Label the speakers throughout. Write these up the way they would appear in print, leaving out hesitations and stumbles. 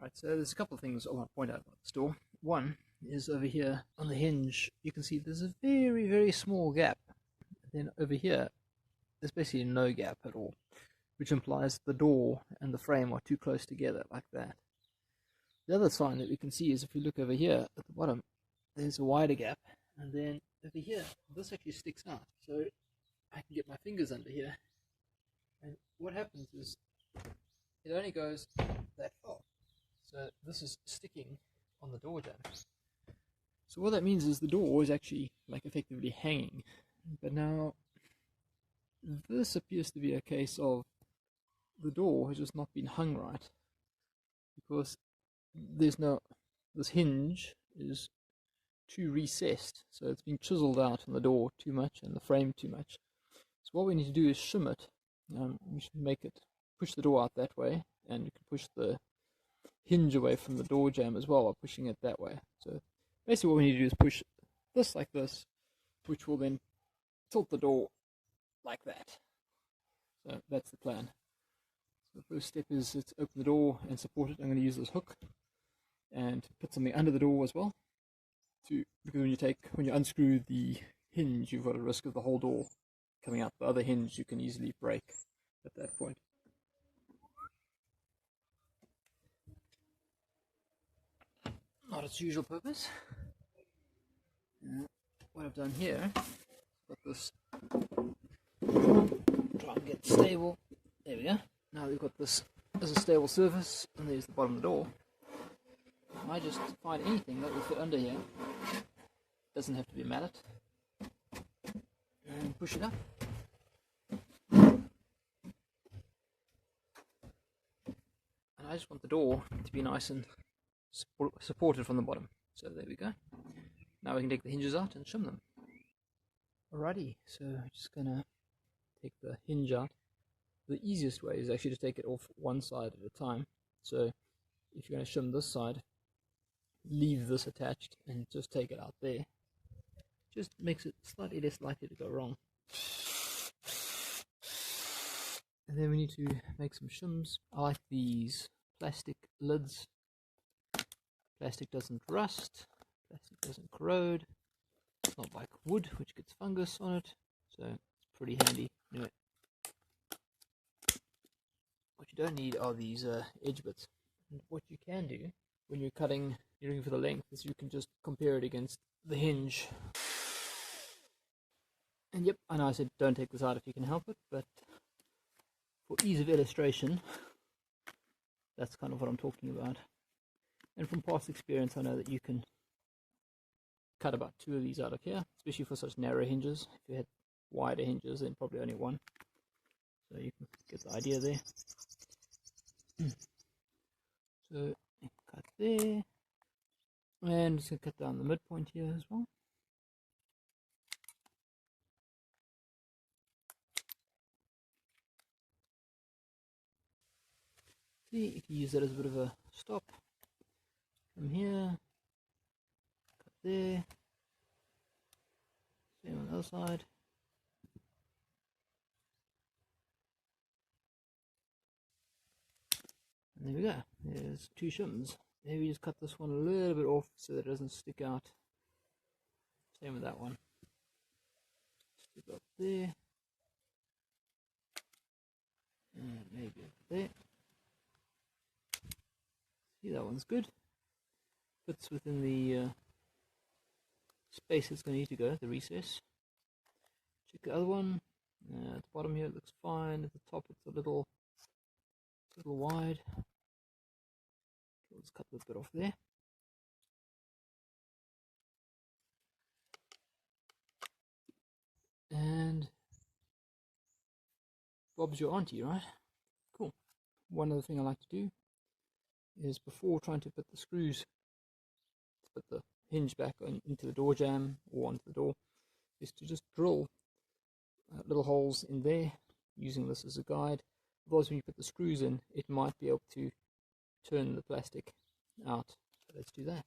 Speaker 1: Right, so there's a couple of things I want to point out about this door. One is over here on the hinge, you can see there's a very, very small gap. And then over here, there's basically no gap at all, which implies the door and the frame are too close together, like that. The other sign that we can see is if we look over here at the bottom, there's a wider gap, and then over here, this actually sticks out. So I can get my fingers under here, and what happens is it only goes that far. So this is sticking on the door jamb. So what that means is the door is actually like effectively hanging. But now this appears to be a case of the door has just not been hung right, because there's no, this hinge is too recessed, so it's been chiseled out on the door too much and the frame too much. So what we need to do is shim it. We should make it, push the door out that way, and you can push the hinge away from the door jamb as well by pushing it that way. So basically what we need to do is push this like this, which will then tilt the door like that. So that's the plan. So the first step is to open the door and support it. I'm going to use this hook and put something under the door as well, because when you unscrew the hinge, you've got a risk of the whole door coming out. The other hinge you can easily break at that point. Not its usual purpose. What I've done here, got this, try and get stable. There we go. Now we've got this as a stable surface, and there's the bottom of the door. I just find anything that will fit under here. Doesn't have to be a mallet. And push it up. And I just want the door to be nice and supported from the bottom. So there we go. Now we can take the hinges out and shim them. Alrighty, so I'm just gonna take the hinge out. The easiest way is actually to take it off one side at a time. So if you're going to shim this side, leave this attached and just take it out there. Just makes it slightly less likely to go wrong. And then we need to make some shims. I like these plastic lids. Plastic doesn't rust, plastic doesn't corrode. It's not like wood, which gets fungus on it, so it's pretty handy. Anyway, what you don't need are these edge bits. And what you can do when you're cutting, you're looking for the length, is you can just compare it against the hinge. And yep, I know I said don't take this out if you can help it, but for ease of illustration, that's kind of what I'm talking about. And from past experience, I know that you can cut about 2 of these out of here, especially for such narrow hinges. If you had wider hinges, then probably only 1. So you can get the idea there. So cut there, and just going to cut down the midpoint here as well. See, you can use that as a bit of a stop. From here, cut there, same on the other side. And there we go, there's 2 shims. Maybe just cut this one a little bit off so that it doesn't stick out. Same with that one. Stick up there. And maybe up there. See, that one's good. Fits within the space it's going to need to go, the recess. Check the other one. At the bottom here it looks fine. At the top it's a little wide. Let's cut a bit off there. And Bob's your auntie, right? Cool. One other thing I like to do is, before trying to put the screws, to put the hinge back into the door jamb or onto the door, is to just drill little holes in there, using this as a guide. Otherwise, when you put the screws in, it might be able to turn the plastic out. So let's do that.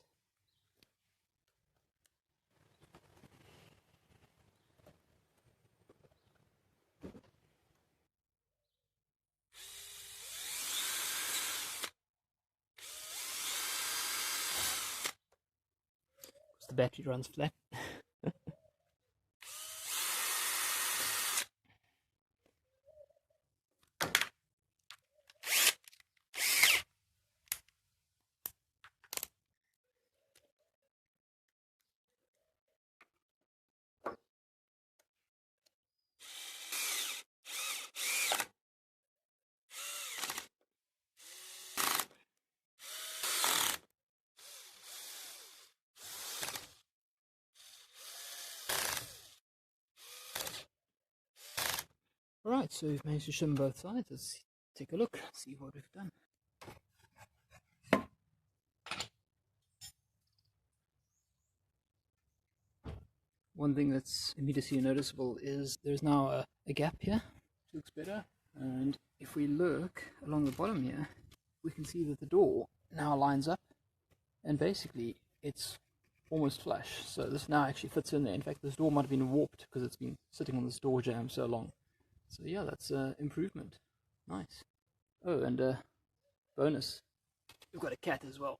Speaker 1: the battery runs flat. Alright, so we've managed to shim both sides. Let's take a look, see what we've done. One thing that's immediately noticeable is there's now a gap here. It looks better. And if we look along the bottom here, we can see that the door now lines up. And basically, it's almost flush. So this now actually fits in there. In fact, this door might have been warped because it's been sitting on this door jamb so long. So yeah, that's an improvement. Nice. Oh, and bonus, we've got a cat as well.